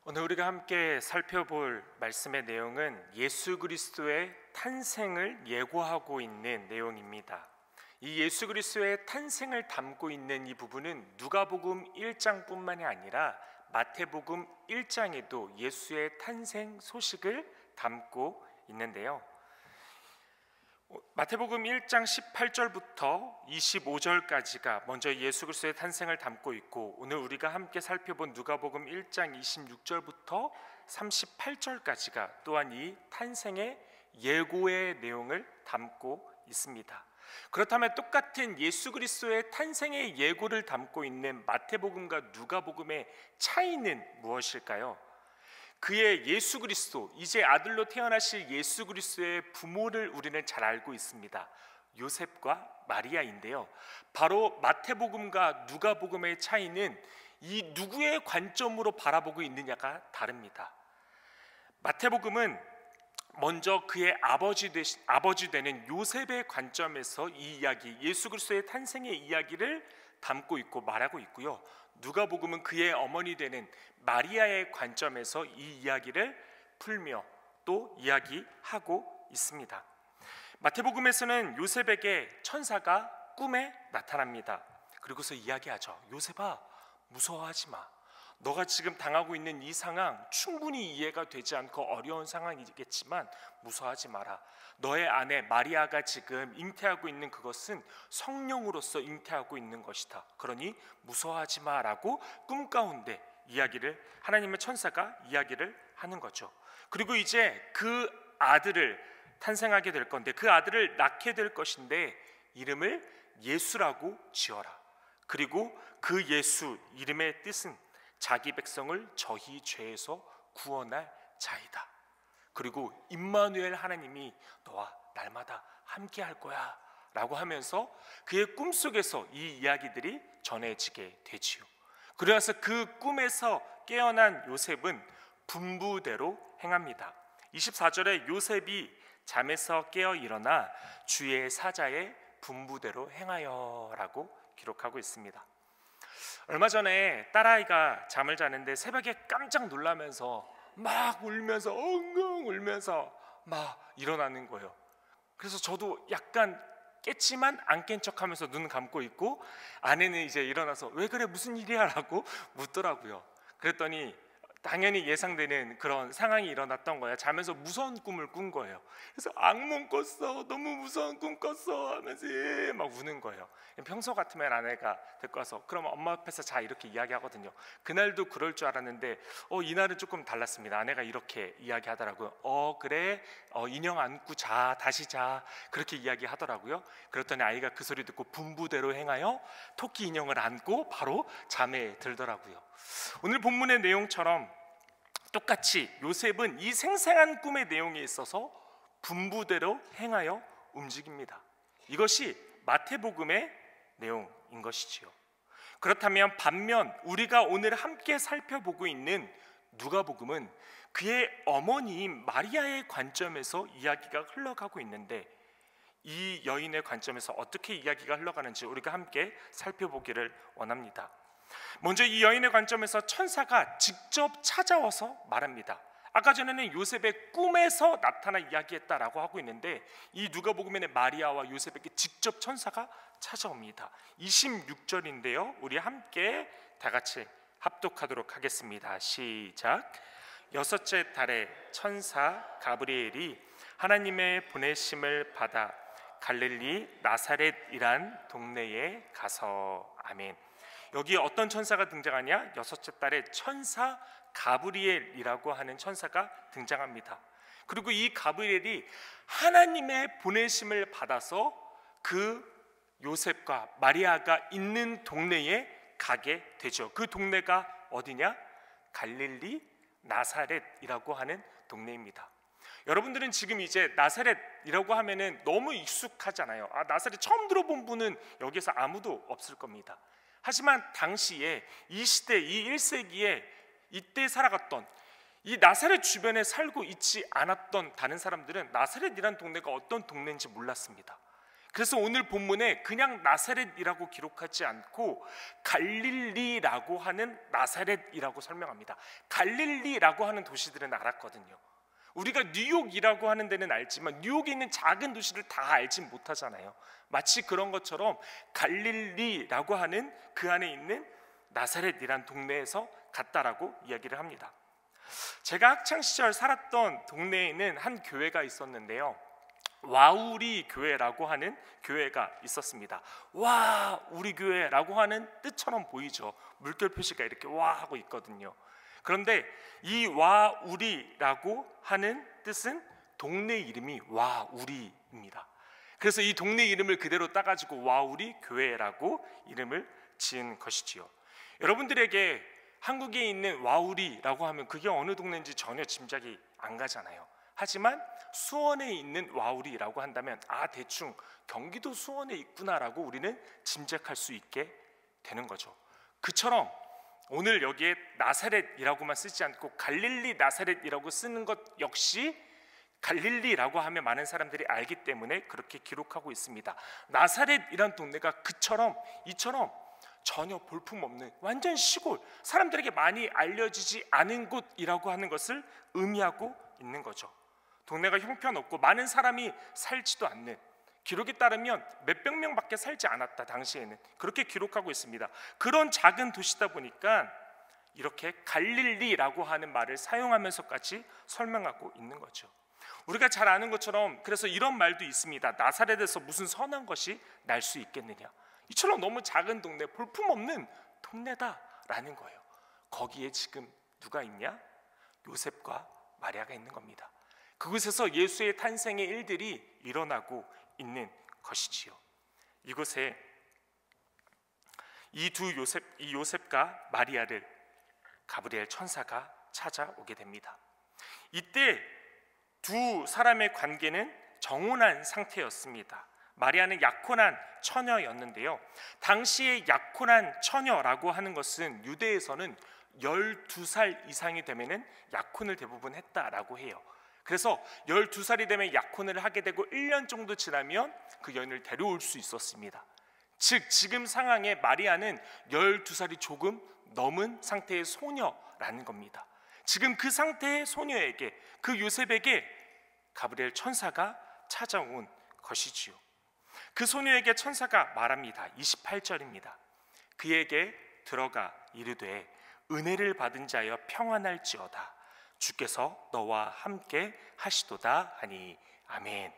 오늘 우리가 함께 살펴볼 말씀의 내용은 예수 그리스도의 탄생을 예고하고 있는 내용입니다. 이 예수 그리스도의 탄생을 담고 있는 이 부분은 누가복음 1장뿐만이 아니라 마태복음 1장에도 예수의 탄생 소식을 담고 있는데요. 마태복음 1장 18절부터 25절까지가 먼저 예수 그리스도의 탄생을 담고 있고, 오늘 우리가 함께 살펴본 누가복음 1장 26절부터 38절까지가 또한 이 탄생의 예고의 내용을 담고 있습니다. 그렇다면 똑같은 예수 그리스도의 탄생의 예고를 담고 있는 마태복음과 누가복음의 차이는 무엇일까요? 그의 예수 그리스도, 이제 아들로 태어나실 예수 그리스도의 부모를 우리는 잘 알고 있습니다. 요셉과 마리아인데요, 바로 마태복음과 누가복음의 차이는 이 누구의 관점으로 바라보고 있느냐가 다릅니다. 마태복음은 먼저 그의 아버지 되는 요셉의 관점에서 이 이야기, 예수 그리스도의 탄생의 이야기를 담고 있고 말하고 있고요, 누가복음은 그의 어머니 되는 마리아의 관점에서 이 이야기를 풀며 또 이야기하고 있습니다. 마태복음에서는 요셉에게 천사가 꿈에 나타납니다. 그리고서 이야기하죠. 요셉아, 무서워하지 마. 너가 지금 당하고 있는 이 상황 충분히 이해가 되지 않고 어려운 상황이겠지만 무서워하지 마라. 너의 아내 마리아가 지금 잉태하고 있는 그것은 성령으로서 잉태하고 있는 것이다. 그러니 무서워하지 마라고 꿈 가운데 이야기를, 하나님의 천사가 이야기를 하는 거죠. 그리고 이제 그 아들을 탄생하게 될 건데, 그 아들을 낳게 될 것인데 이름을 예수라고 지어라. 그리고 그 예수 이름의 뜻은 자기 백성을 저희 죄에서 구원할 자이다. 그리고 임마누엘 하나님이 너와 날마다 함께 할 거야 라고 하면서 그의 꿈속에서 이 이야기들이 전해지게 되지요. 그래서 그 꿈에서 깨어난 요셉은 분부대로 행합니다. 24절에 요셉이 잠에서 깨어 일어나 주의 사자의 분부대로 행하여 라고 기록하고 있습니다. 얼마 전에 딸아이가 잠을 자는데 새벽에 깜짝 놀라면서 막 울면서 엉엉 울면서 막 일어나는 거예요. 그래서 저도 약간 깼지만 안 깬 척하면서 눈 감고 있고, 아내는 이제 일어나서 왜 그래 무슨 일이야 라고 묻더라고요. 그랬더니 당연히 예상되는 그런 상황이 일어났던 거야. 자면서 무서운 꿈을 꾼 거예요. 그래서 악몽 꿨어, 너무 무서운 꿈 꿨어 하면서 막 우는 거예요. 평소 같으면 아내가 데리고 와서 그럼 엄마 앞에서 자 이렇게 이야기하거든요. 그날도 그럴 줄 알았는데 이날은 조금 달랐습니다. 아내가 이렇게 이야기하더라고요. 그래, 인형 안고 자, 다시 자, 그렇게 이야기하더라고요. 그랬더니 아이가 그 소리 듣고 분부대로 행하여 토끼 인형을 안고 바로 잠에 들더라고요. 오늘 본문의 내용처럼 똑같이 요셉은 이 생생한 꿈의 내용에 있어서 분부대로 행하여 움직입니다. 이것이 마태복음의 내용인 것이지요. 그렇다면 반면 우리가 오늘 함께 살펴보고 있는 누가복음은 그의 어머니인 마리아의 관점에서 이야기가 흘러가고 있는데, 이 여인의 관점에서 어떻게 이야기가 흘러가는지 우리가 함께 살펴보기를 원합니다. 먼저 이 여인의 관점에서 천사가 직접 찾아와서 말합니다. 아까 전에는 요셉의 꿈에서 나타나 이야기했다라고 하고 있는데, 이 누가복음에는 마리아와 요셉에게 직접 천사가 찾아옵니다. 26절인데요, 우리 함께 다 같이 합독하도록 하겠습니다. 시작. 여섯째 달에 천사 가브리엘이 하나님의 보내심을 받아 갈릴리 나사렛이란 동네에 가서. 아멘. 여기 어떤 천사가 등장하냐? 여섯째 달에 천사 가브리엘이라고 하는 천사가 등장합니다. 그리고 이 가브리엘이 하나님의 보내심을 받아서 그 요셉과 마리아가 있는 동네에 가게 되죠. 그 동네가 어디냐? 갈릴리 나사렛이라고 하는 동네입니다. 여러분들은 지금 이제 나사렛이라고 하면은 너무 익숙하잖아요. 나사렛 처음 들어본 분은 여기서 아무도 없을 겁니다. 하지만 당시에 이 시대, 이 1세기에 이때 살아갔던, 이 나사렛 주변에 살고 있지 않았던 다른 사람들은 나사렛이란 동네가 어떤 동네인지 몰랐습니다. 그래서 오늘 본문에 그냥 나사렛이라고 기록하지 않고 갈릴리라고 하는 나사렛이라고 설명합니다. 갈릴리라고 하는 도시들은 알았거든요. 우리가 뉴욕이라고 하는 데는 알지만 뉴욕에 있는 작은 도시를 다 알진 못하잖아요. 마치 그런 것처럼 갈릴리라고 하는 그 안에 있는 나사렛이란 동네에서 갔다라고 이야기를 합니다. 제가 학창시절 살았던 동네에는 한 교회가 있었는데요, 와우리 교회라고 하는 교회가 있었습니다. 와 우리 교회라고 하는 뜻처럼 보이죠. 물결 표시가 이렇게 와 하고 있거든요. 그런데 이 와우리라고 하는 뜻은 동네 이름이 와우리입니다. 그래서 이 동네 이름을 그대로 따가지고 와우리 교회라고 이름을 지은 것이지요. 여러분들에게 한국에 있는 와우리라고 하면 그게 어느 동네인지 전혀 짐작이 안 가잖아요. 하지만 수원에 있는 와우리라고 한다면 대충 경기도 수원에 있구나라고 우리는 짐작할 수 있게 되는 거죠. 그처럼 오늘 여기에 나사렛이라고만 쓰지 않고 갈릴리 나사렛이라고 쓰는 것 역시 갈릴리라고 하면 많은 사람들이 알기 때문에 그렇게 기록하고 있습니다. 나사렛이란 동네가 이처럼 전혀 볼품없는 완전 시골, 사람들에게 많이 알려지지 않은 곳이라고 하는 것을 의미하고 있는 거죠. 동네가 형편없고 많은 사람이 살지도 않는, 기록에 따르면 몇백 명밖에 살지 않았다 당시에는, 그렇게 기록하고 있습니다. 그런 작은 도시다 보니까 이렇게 갈릴리라고 하는 말을 사용하면서까지 설명하고 있는 거죠. 우리가 잘 아는 것처럼 그래서 이런 말도 있습니다. 나사렛에서 무슨 선한 것이 날 수 있겠느냐. 이처럼 너무 작은 동네, 볼품없는 동네다라는 거예요. 거기에 지금 누가 있냐? 요셉과 마리아가 있는 겁니다. 그곳에서 예수의 탄생의 일들이 일어나고 있는 것이지요. 이곳에 이 요셉과 마리아를 가브리엘 천사가 찾아오게 됩니다. 이때 두 사람의 관계는 정혼한 상태였습니다. 마리아는 약혼한 처녀였는데요, 당시에 약혼한 처녀라고 하는 것은 유대에서는 12살 이상이 되면은 약혼을 대부분 했다라고 해요. 그래서 12살이 되면 약혼을 하게 되고 1년 정도 지나면 그 여인을 데려올 수 있었습니다. 즉 지금 상황에 마리아는 12살이 조금 넘은 상태의 소녀라는 겁니다. 지금 그 상태의 소녀에게, 그 요셉에게 가브리엘 천사가 찾아온 것이지요. 그 소녀에게 천사가 말합니다. 28절입니다. 그에게 들어가 이르되 은혜를 받은 자여 평안할지어다. 주께서 너와 함께 하시도다 하니. 아멘.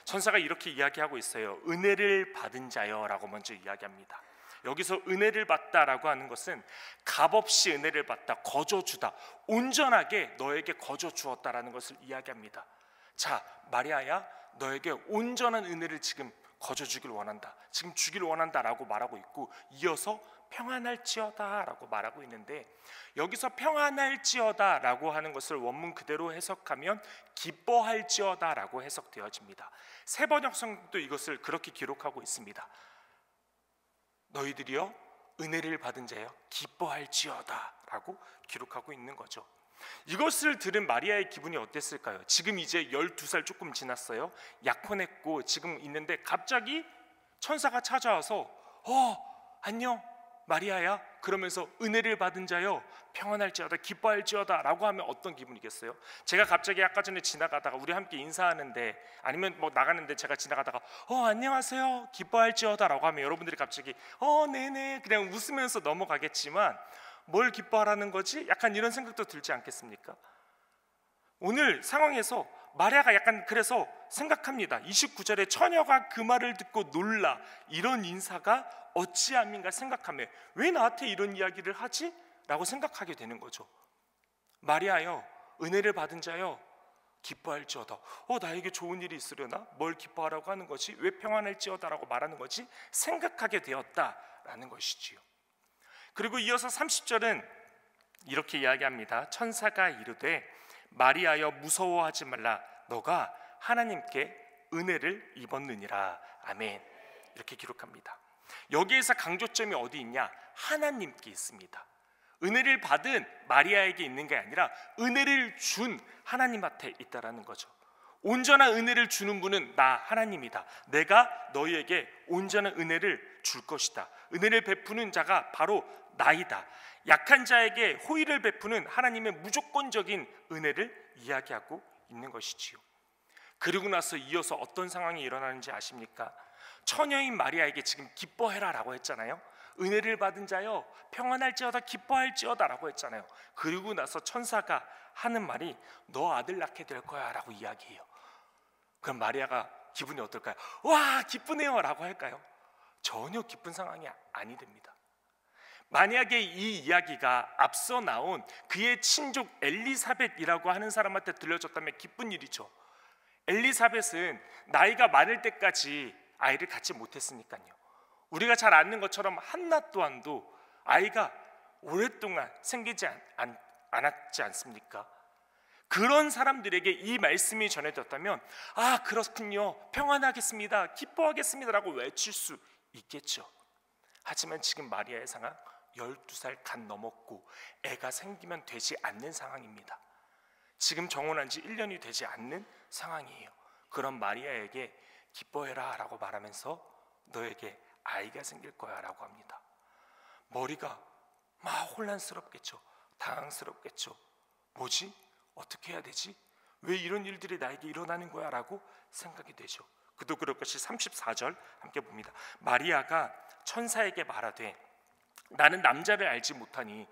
천사가 이렇게 이야기하고 있어요. 은혜를 받은 자여라고 먼저 이야기합니다. 여기서 은혜를 받다라고 하는 것은 값없이 은혜를 받다, 거저주다, 온전하게 너에게 거저주었다라는 것을 이야기합니다. 자, 마리아야, 너에게 온전한 은혜를 지금 거저주길 원한다, 지금 주길 원한다라고 말하고 있고, 이어서 평안할지어다라고 말하고 있는데, 여기서 평안할지어다라고 하는 것을 원문 그대로 해석하면 기뻐할지어다라고 해석되어집니다. 새 번역성도 이것을 그렇게 기록하고 있습니다. 너희들이여 은혜를 받은 자여 기뻐할지어다라고 기록하고 있는 거죠. 이것을 들은 마리아의 기분이 어땠을까요? 지금 이제 12살 조금 지났어요. 약혼했고 지금 있는데 갑자기 천사가 찾아와서 안녕 마리아야, 그러면서 은혜를 받은 자여 평안할지어다, 기뻐할지어다 라고 하면 어떤 기분이겠어요? 제가 갑자기 아까 전에 지나가다가 우리 함께 인사하는데, 아니면 뭐 나가는데 제가 지나가다가 안녕하세요 기뻐할지어다 라고 하면 여러분들이 갑자기 네네 그냥 웃으면서 넘어가겠지만, 뭘 기뻐하라는 거지? 약간 이런 생각도 들지 않겠습니까? 오늘 상황에서 마리아가 약간 그래서 생각합니다. 29절에 처녀가 그 말을 듣고 놀라 이런 인사가 어찌함인가 생각하며, 왜 나한테 이런 이야기를 하지? 라고 생각하게 되는 거죠. 마리아여 은혜를 받은 자여 기뻐할지어다. 나에게 좋은 일이 있으려나? 뭘 기뻐하라고 하는 거지? 왜 평안할지어다 라고 말하는 거지? 생각하게 되었다라는 것이지요. 그리고 이어서 30절은 이렇게 이야기합니다. 천사가 이르되 마리아여 무서워하지 말라, 너가 하나님께 은혜를 입었느니라. 아멘. 이렇게 기록합니다. 여기에서 강조점이 어디 있냐? 하나님께 있습니다. 은혜를 받은 마리아에게 있는 게 아니라 은혜를 준 하나님한테 있다라는 거죠. 온전한 은혜를 주는 분은 나 하나님이다. 내가 너희에게 온전한 은혜를 줄 것이다. 은혜를 베푸는 자가 바로 나이다. 약한 자에게 호의를 베푸는 하나님의 무조건적인 은혜를 이야기하고 있는 것이지요. 그리고 나서 이어서 어떤 상황이 일어나는지 아십니까? 처녀인 마리아에게 지금 기뻐해라 라고 했잖아요. 은혜를 받은 자여 평안할지어다 기뻐할지어다 라고 했잖아요. 그리고 나서 천사가 하는 말이 너 아들 낳게 될 거야 라고 이야기해요. 그럼 마리아가 기분이 어떨까요? 와 기쁘네요 라고 할까요? 전혀 기쁜 상황이 아니 됩니다. 만약에 이 이야기가 앞서 나온 그의 친족 엘리사벳이라고 하는 사람한테 들려줬다면 기쁜 일이죠. 엘리사벳은 나이가 많을 때까지 아이를 갖지 못했으니까요. 우리가 잘 아는 것처럼 한나 또한도 아이가 오랫동안 생기지 않았지 않습니까? 그런 사람들에게 이 말씀이 전해졌다면 아 그렇군요, 평안하겠습니다, 기뻐하겠습니다 라고 외칠 수 있겠죠. 하지만 지금 마리아의 상황 12살 갓 넘었고 애가 생기면 되지 않는 상황입니다. 지금 정혼한 지 1년이 되지 않는 상황이에요. 그런 마리아에게 기뻐해라 라고 말하면서 너에게 아이가 생길 거야 라고 합니다. 머리가 막 혼란스럽겠죠. 당황스럽겠죠. 뭐지? 어떻게 해야 되지? 왜 이런 일들이 나에게 일어나는 거야? 라고 생각이 되죠. 그도 그럴 것이 34절 함께 봅니다. 마리아가 천사에게 말하되 나는 남자를 알지 못하니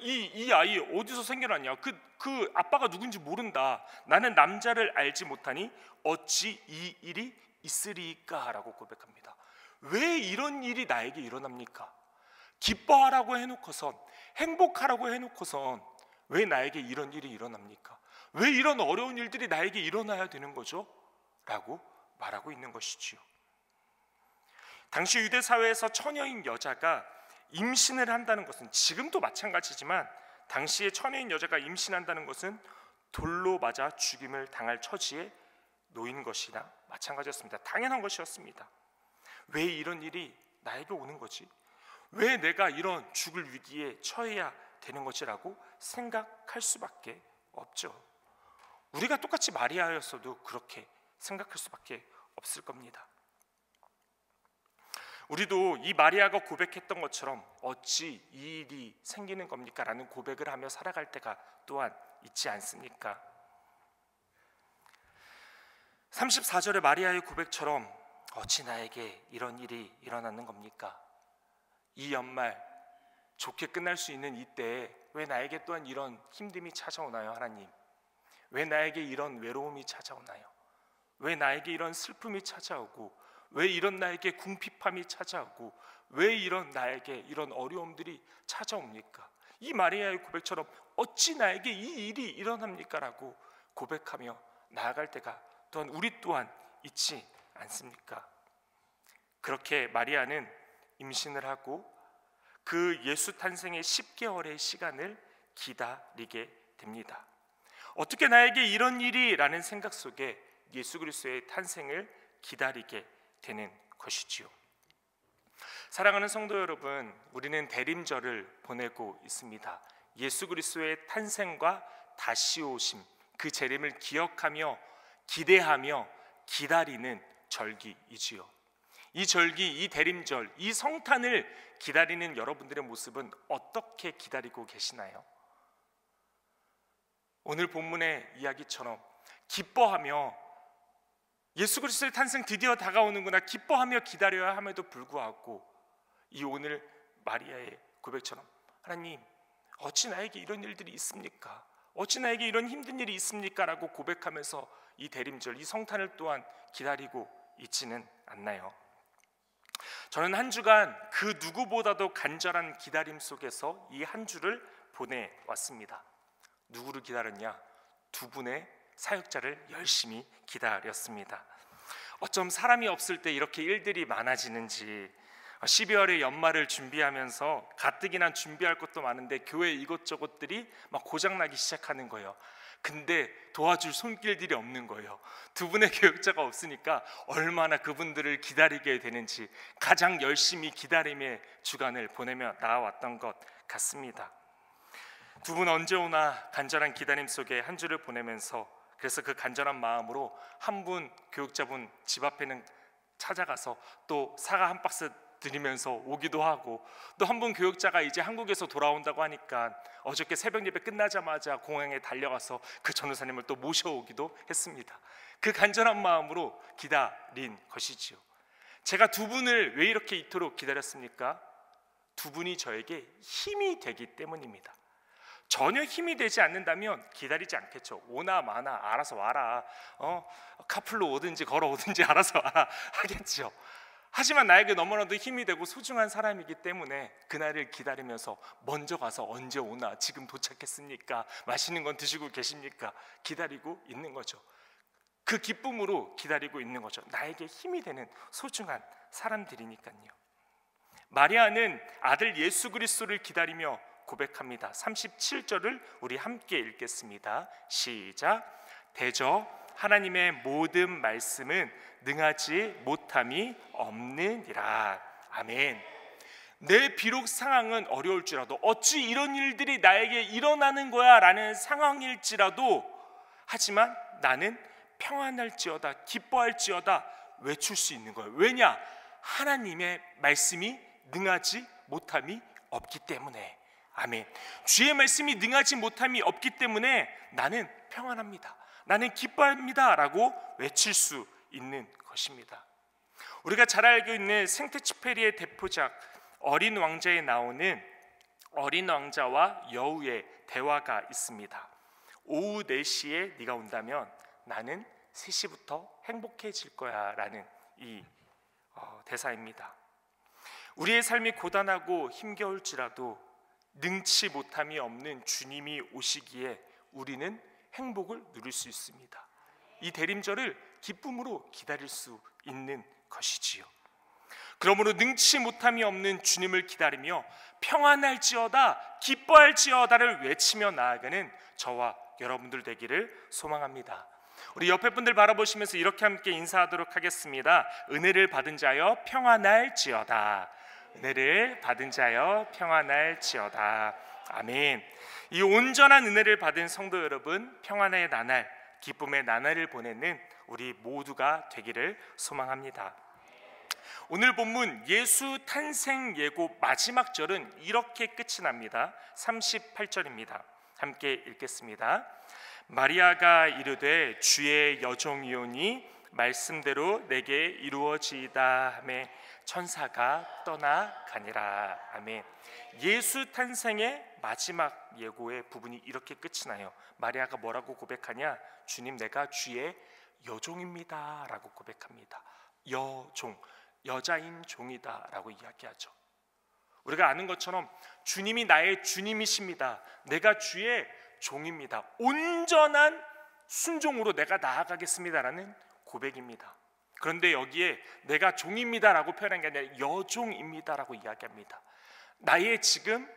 이 아이 어디서 생겨났냐? 그 아빠가 누군지 모른다. 나는 남자를 알지 못하니 어찌 이 일이 있으리까? 라고 고백합니다. 왜 이런 일이 나에게 일어납니까? 기뻐하라고 해놓고선, 행복하라고 해놓고선 왜 나에게 이런 일이 일어납니까? 왜 이런 어려운 일들이 나에게 일어나야 되는 거죠? 라고 말하고 있는 것이지요. 당시 유대 사회에서 처녀인 여자가 임신을 한다는 것은 지금도 마찬가지지만 당시에 처녀인 여자가 임신한다는 것은 돌로 맞아 죽임을 당할 처지에 놓인 것이나 마찬가지였습니다. 당연한 것이었습니다. 왜 이런 일이 나에게 오는 거지? 왜 내가 이런 죽을 위기에 처해야 되는 것이라고 생각할 수밖에 없죠. 우리가 똑같이 마리아였어도 그렇게 생각할 수밖에 없을 겁니다. 우리도 이 마리아가 고백했던 것처럼 어찌 이 일이 생기는 겁니까? 라는 고백을 하며 살아갈 때가 또한 있지 않습니까? 34절의 마리아의 고백처럼 어찌 나에게 이런 일이 일어나는 겁니까? 이 연말 좋게 끝날 수 있는 이때에 왜 나에게 또한 이런 힘듦이 찾아오나요? 하나님, 왜 나에게 이런 외로움이 찾아오나요? 왜 나에게 이런 슬픔이 찾아오고 왜 이런 나에게 궁핍함이 찾아오고 왜 이런 나에게 이런 어려움들이 찾아옵니까? 이 마리아의 고백처럼 어찌 나에게 이 일이 일어납니까? 라고 고백하며 나아갈 때가 또한 우리 또한 있지 않습니까? 그렇게 마리아는 임신을 하고 그 예수 탄생의 10개월의 시간을 기다리게 됩니다. 어떻게 나에게 이런 일이? 라는 생각 속에 예수 그리스도의 탄생을 기다리게 되는 것이지요. 사랑하는 성도 여러분, 우리는 대림절을 보내고 있습니다. 예수 그리스도의 탄생과 다시 오심, 그 재림을 기억하며 기대하며 기다리는 절기이지요. 이 절기, 이 대림절, 이 성탄을 기다리는 여러분들의 모습은 어떻게 기다리고 계시나요? 오늘 본문의 이야기처럼 기뻐하며 예수 그리스도의 탄생 드디어 다가오는구나 기뻐하며 기다려야 함에도 불구하고 이 오늘 마리아의 고백처럼 하나님 어찌 나에게 이런 일들이 있습니까? 어찌 나에게 이런 힘든 일이 있습니까? 라고 고백하면서 이 대림절, 이 성탄을 또한 기다리고 있지는 않나요? 저는 한 주간 그 누구보다도 간절한 기다림 속에서 이 한 주를 보내왔습니다. 누구를 기다렸냐? 두 분의 사역자를 열심히 기다렸습니다. 어쩜 사람이 없을 때 이렇게 일들이 많아지는지 12월에 연말을 준비하면서 가뜩이나 준비할 것도 많은데 교회 이것저것들이 막 고장나기 시작하는 거예요. 근데 도와줄 손길들이 없는 거예요. 두 분의 교육자가 없으니까 얼마나 그분들을 기다리게 되는지 가장 열심히 기다림의 주간을 보내며 나아왔던 것 같습니다. 두 분 언제 오나 간절한 기다림 속에 한 주를 보내면서 그래서 그 간절한 마음으로 한 분 교육자분 집 앞에는 찾아가서 또 사과 한 박스 드리면서 오기도 하고, 또 한 분 교육자가 이제 한국에서 돌아온다고 하니까 어저께 새벽 예배 끝나자마자 공항에 달려가서 그 전도사님을 또 모셔오기도 했습니다. 그 간절한 마음으로 기다린 것이지요. 제가 두 분을 왜 이렇게 이토록 기다렸습니까? 두 분이 저에게 힘이 되기 때문입니다. 전혀 힘이 되지 않는다면 기다리지 않겠죠. 오나 마나 알아서 와라, 카풀로 오든지 걸어오든지 알아서 와라 하겠죠. 하지만 나에게 너무나도 힘이 되고 소중한 사람이기 때문에 그날을 기다리면서 먼저 가서 언제 오나, 지금 도착했습니까, 맛있는 건 드시고 계십니까, 기다리고 있는 거죠. 그 기쁨으로 기다리고 있는 거죠. 나에게 힘이 되는 소중한 사람들이니까요. 마리아는 아들 예수 그리스도를 기다리며 고백합니다. 37절을 우리 함께 읽겠습니다. 시작. 대저 하나님의 모든 말씀은 능하지 못함이 없느니라. 아멘. 내 비록 상황은 어려울지라도, 어찌 이런 일들이 나에게 일어나는 거야 라는 상황일지라도, 하지만 나는 평안할지어다, 기뻐할지어다 외칠 수 있는 거예요. 왜냐? 하나님의 말씀이 능하지 못함이 없기 때문에. 아멘. 주의 말씀이 능하지 못함이 없기 때문에 나는 평안합니다, 나는 기뻐합니다 라고 외칠 수 있는 것입니다. 우리가 잘 알고 있는 생테쥐페리의 대표작 어린 왕자에 나오는 어린 왕자와 여우의 대화가 있습니다. 오후 4시에 네가 온다면 나는 3시부터 행복해질 거야 라는 이 대사입니다. 우리의 삶이 고단하고 힘겨울지라도 능치 못함이 없는 주님이 오시기에 우리는 행복을 누릴 수 있습니다. 이 대림절을 기쁨으로 기다릴 수 있는 것이지요. 그러므로 능치 못함이 없는 주님을 기다리며 평안할지어다, 기뻐할지어다를 외치며 나아가는 저와 여러분들 되기를 소망합니다. 우리 옆에 분들 바라보시면서 이렇게 함께 인사하도록 하겠습니다. 은혜를 받은 자여 평안할지어다. 은혜를 받은 자여 평안할지어다. 아멘. 이 온전한 은혜를 받은 성도 여러분, 평안의 나날, 기쁨의 나날을 보내는 우리 모두가 되기를 소망합니다. 오늘 본문 예수 탄생 예고 마지막 절은 이렇게 끝이 납니다. 38절입니다. 함께 읽겠습니다. 마리아가 이르되 주의 여종이오니 말씀대로 내게 이루어지이다 하매 천사가 떠나가니라. 아멘. 예수 탄생의 마지막 예고의 부분이 이렇게 끝이 나요. 마리아가 뭐라고 고백하냐? 주님, 내가 주의 여종입니다 라고 고백합니다. 여종, 여자인 종이다 라고 이야기하죠. 우리가 아는 것처럼 주님이 나의 주님이십니다, 내가 주의 종입니다, 온전한 순종으로 내가 나아가겠습니다 라는 고백입니다. 그런데 여기에 내가 종입니다 라고 표현한 게 아니라 여종입니다 라고 이야기합니다. 나의 지금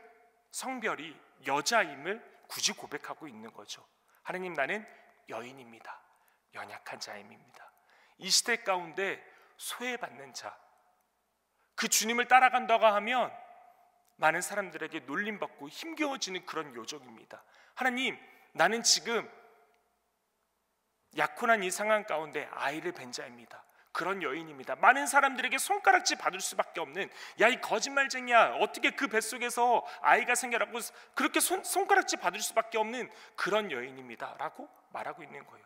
성별이 여자임을 굳이 고백하고 있는 거죠. 하나님, 나는 여인입니다, 연약한 자임입니다. 이 시대 가운데 소외받는 자, 그 주님을 따라간다고 하면 많은 사람들에게 놀림받고 힘겨워지는 그런 요정입니다. 하나님, 나는 지금 약혼한 이 상황 가운데 아이를 뵌 자입니다, 그런 여인입니다. 많은 사람들에게 손가락질 받을 수밖에 없는, 야 이 거짓말쟁이야, 어떻게 그 뱃속에서 아이가 생겨라고 그렇게 손가락질 받을 수밖에 없는 그런 여인입니다 라고 말하고 있는 거예요.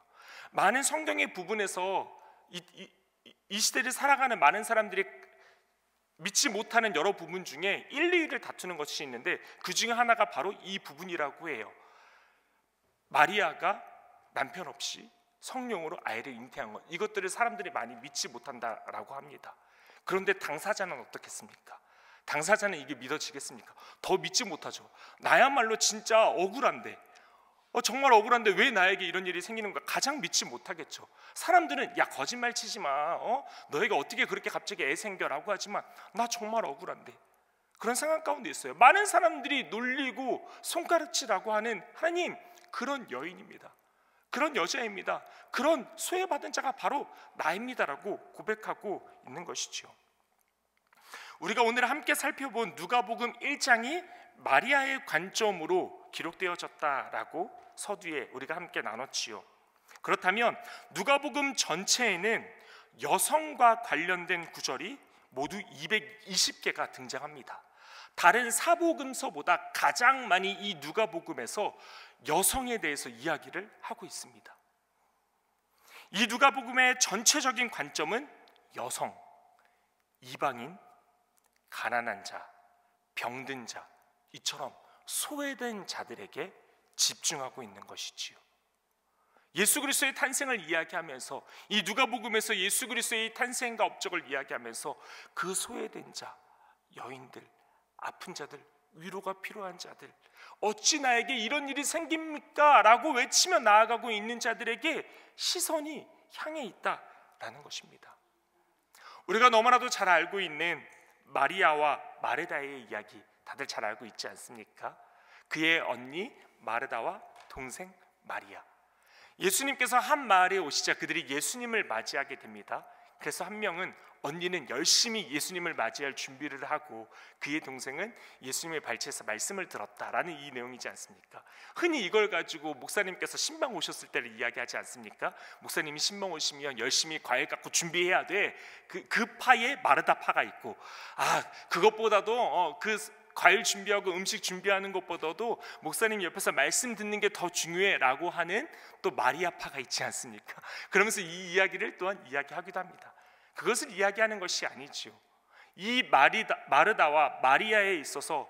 많은 성경의 부분에서 이 시대를 살아가는 많은 사람들이 믿지 못하는 여러 부분 중에 1, 2위를 다투는 것이 있는데 그 중에 하나가 바로 이 부분이라고 해요. 마리아가 남편 없이 성령으로 아이를 잉태한 것, 이것들을 사람들이 많이 믿지 못한다라고 합니다. 그런데 당사자는 어떻겠습니까? 당사자는 이게 믿어지겠습니까? 더 믿지 못하죠. 나야말로 진짜 억울한데, 정말 억울한데 왜 나에게 이런 일이 생기는 거야? 가장 믿지 못하겠죠. 사람들은 야 거짓말 치지 마, 너희가 어떻게 그렇게 갑자기 애 생겨라고 하지만 나 정말 억울한데, 그런 상황 가운데 있어요. 많은 사람들이 놀리고 손가락질하고 하는 하나님, 그런 여인입니다, 그런 여자입니다, 그런 소외받은 자가 바로 나입니다라고 고백하고 있는 것이죠. 우리가 오늘 함께 살펴본 누가복음 1장이 마리아의 관점으로 기록되어졌다라고 서두에 우리가 함께 나눴지요. 그렇다면 누가복음 전체에는 여성과 관련된 구절이 모두 220개가 등장합니다. 다른 사복음서보다 가장 많이 이 누가복음에서 여성에 대해서 이야기를 하고 있습니다. 이 누가복음의 전체적인 관점은 여성, 이방인, 가난한 자, 병든 자, 이처럼 소외된 자들에게 집중하고 있는 것이지요. 예수 그리스도의 탄생을 이야기하면서, 이 누가복음에서 예수 그리스도의 탄생과 업적을 이야기하면서 그 소외된 자, 여인들, 아픈 자들, 위로가 필요한 자들, 어찌 나에게 이런 일이 생깁니까? 라고 외치며 나아가고 있는 자들에게 시선이 향해 있다라는 것입니다. 우리가 너무나도 잘 알고 있는 마리아와 마르다의 이야기 다들 잘 알고 있지 않습니까? 그의 언니 마르다와 동생 마리아. 예수님께서 한 마을에 오시자 그들이 예수님을 맞이하게 됩니다. 그래서 한 명은, 언니는 열심히 예수님을 맞이할 준비를 하고 그의 동생은 예수님의 발치에서 말씀을 들었다라는 이 내용이지 않습니까? 흔히 이걸 가지고 목사님께서 신방 오셨을 때를 이야기하지 않습니까? 목사님이 신방 오시면 열심히 과일 갖고 준비해야 돼. 그 파에 마르다 파가 있고, 그것보다도 그 과일 준비하고 음식 준비하는 것보다도 목사님 옆에서 말씀 듣는 게 더 중요해라고 하는 또 마리아파가 있지 않습니까? 그러면서 이 이야기를 또한 이야기하기도 합니다. 그것을 이야기하는 것이 아니지요. 이 마르다와 마리아에 있어서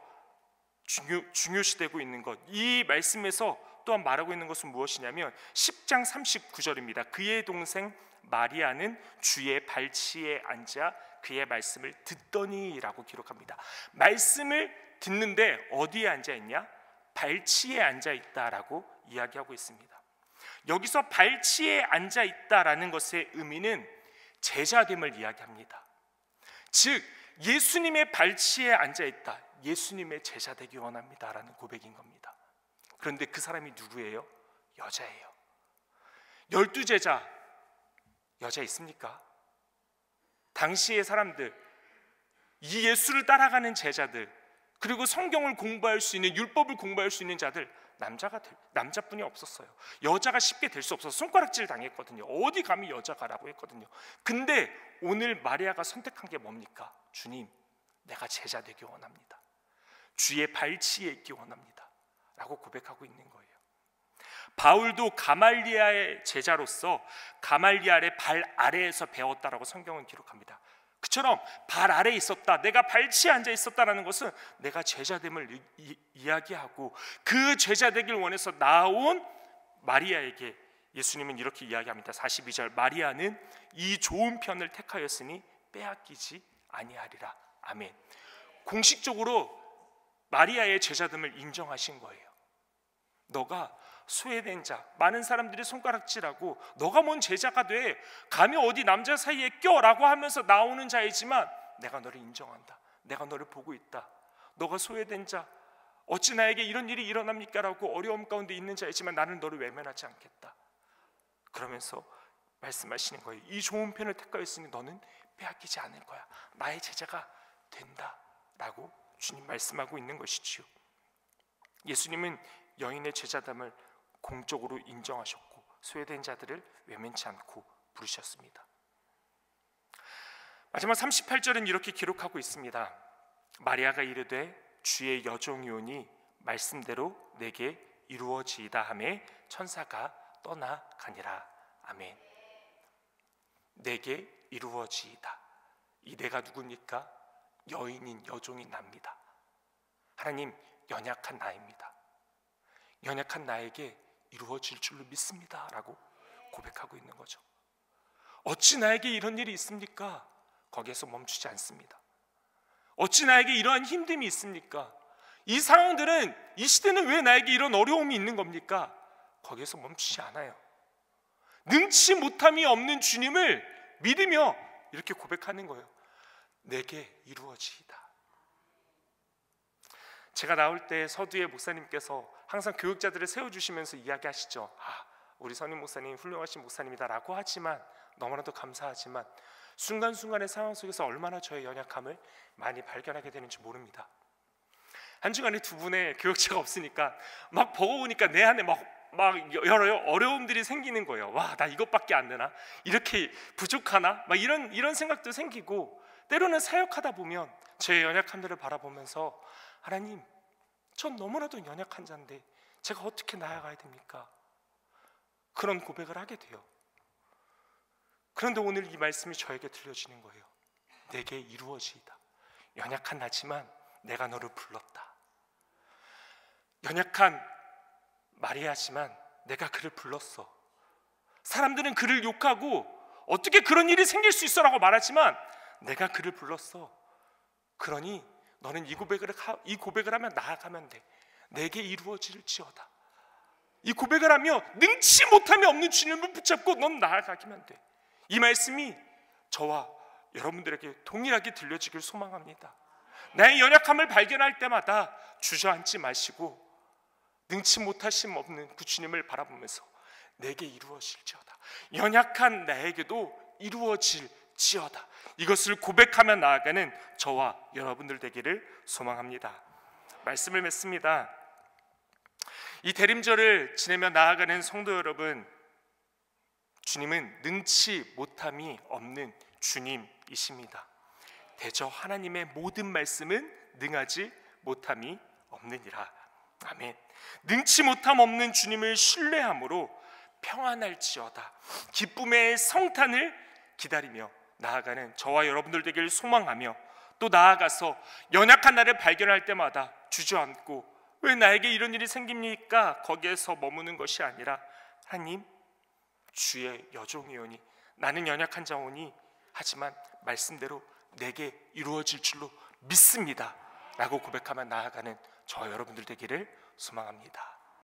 중요시되고 있는 것, 이 말씀에서 또한 말하고 있는 것은 무엇이냐면 10장 39절입니다. 그의 동생 마리아는 주의 발치에 앉아 그의 말씀을 듣더니 라고 기록합니다. 말씀을 듣는데 어디에 앉아있냐? 발치에 앉아있다라고 이야기하고 있습니다. 여기서 발치에 앉아있다라는 것의 의미는 제자됨을 이야기합니다. 즉 예수님의 발치에 앉아있다, 예수님의 제자 되기 원합니다라는 고백인 겁니다. 그런데 그 사람이 누구예요? 여자예요. 12제자 여자 있습니까? 당시의 사람들, 이 예수를 따라가는 제자들, 그리고 성경을 공부할 수 있는, 율법을 공부할 수 있는 자들, 남자뿐이 없었어요. 여자가 쉽게 될 수 없어서 손가락질 당했거든요. 어디 감히 여자가라고 했거든요. 근데 오늘 마리아가 선택한 게 뭡니까? 주님, 내가 제자 되기 원합니다. 주의 발치에 있기 원합니다 라고 고백하고 있는 거예요. 바울도 가말리아의 제자로서 가말리아의 발 아래에서 배웠다라고 성경은 기록합니다. 그처럼 발 아래에 있었다, 내가 발치에 앉아 있었다라는 것은 내가 제자됨을 이야기하고 그 제자되길 원해서 나온 마리아에게 예수님은 이렇게 이야기합니다. 42절, 마리아는 이 좋은 편을 택하였으니 빼앗기지 아니하리라. 아멘. 공식적으로 마리아의 제자됨을 인정하신 거예요. 너가 소외된 자, 많은 사람들이 손가락질하고 너가 뭔 제자가 돼, 감히 어디 남자 사이에 껴라고 하면서 나오는 자이지만 내가 너를 인정한다, 내가 너를 보고 있다, 너가 소외된 자, 어찌 나에게 이런 일이 일어납니까? 라고 어려움 가운데 있는 자이지만 나는 너를 외면하지 않겠다. 그러면서 말씀하시는 거예요. 이 좋은 편을 택하였으니 너는 빼앗기지 않을 거야, 나의 제자가 된다 라고 주님 말씀하고 있는 것이지요. 예수님은 여인의 제자됨을 공적으로 인정하셨고 소외된 자들을 외면치 않고 부르셨습니다. 마지막 38절은 이렇게 기록하고 있습니다. 마리아가 이르되 주의 여종이오니 말씀대로 내게 이루어지이다 하매 천사가 떠나가니라. 아멘. 내게 이루어지이다. 이 내가 누굽니까? 여인인 여종인 나입니다. 하나님, 연약한 나입니다. 연약한 나에게 이루어질 줄로 믿습니다 라고 고백하고 있는 거죠. 어찌 나에게 이런 일이 있습니까? 거기에서 멈추지 않습니다. 어찌 나에게 이러한 힘듦이 있습니까? 이 상황들은, 이 시대는 왜 나에게 이런 어려움이 있는 겁니까? 거기에서 멈추지 않아요. 능치 못함이 없는 주님을 믿으며 이렇게 고백하는 거예요. 내게 이루어지이다. 제가 나올 때 서두에 목사님께서 항상 교육자들을 세워주시면서 이야기하시죠. 우리 선임 목사님 훌륭하신 목사님이다 라고 하지만, 너무나도 감사하지만 순간순간의 상황 속에서 얼마나 저의 연약함을 많이 발견하게 되는지 모릅니다. 한 주간에 두 분의 교육자가 없으니까 막 버거우니까 내 안에 막 막 여러 어려움들이 생기는 거예요. 와, 나 이것밖에 안 되나? 이렇게 부족하나? 막 이런 생각도 생기고, 때로는 사역하다 보면 제 연약함들을 바라보면서 하나님, 전 너무나도 연약한 자인데 제가 어떻게 나아가야 됩니까? 그런 고백을 하게 돼요. 그런데 오늘 이 말씀이 저에게 들려지는 거예요. 내게 이루어지이다. 연약한 나지만 내가 너를 불렀다. 연약한 마리아지만 내가 그를 불렀어. 사람들은 그를 욕하고 어떻게 그런 일이 생길 수 있어라고 말하지만 내가 그를 불렀어. 그러니 너는 이 고백을 하며 나아가면 돼. 내게 이루어질지어다. 이 고백을 하며 능치 못함이 없는 주님을 붙잡고 넌 나아가기만 돼. 이 말씀이 저와 여러분들에게 동일하게 들려지길 소망합니다. 나의 연약함을 발견할 때마다 주저앉지 마시고 능치 못하심 없는 그 주님을 바라보면서 내게 이루어질지어다. 연약한 나에게도 이루어질지어다. 이것을 고백하며 나아가는 저와 여러분들 되기를 소망합니다. 말씀을 맺습니다. 이 대림절을 지내며 나아가는 성도 여러분, 주님은 능치 못함이 없는 주님이십니다. 대저 하나님의 모든 말씀은 능하지 못함이 없느니라. 아멘. 능치 못함 없는 주님을 신뢰함으로 평안할지어다. 기쁨의 성탄을 기다리며 나아가는 저와 여러분들 되기를 소망하며, 또 나아가서 연약한 나를 발견할 때마다 주저앉고 왜 나에게 이런 일이 생깁니까? 거기에서 머무는 것이 아니라 하나님, 주의 여종이오니 나는 연약한 자오니 하지만 말씀대로 내게 이루어질 줄로 믿습니다 라고 고백하며 나아가는 저와 여러분들 되기를 소망합니다.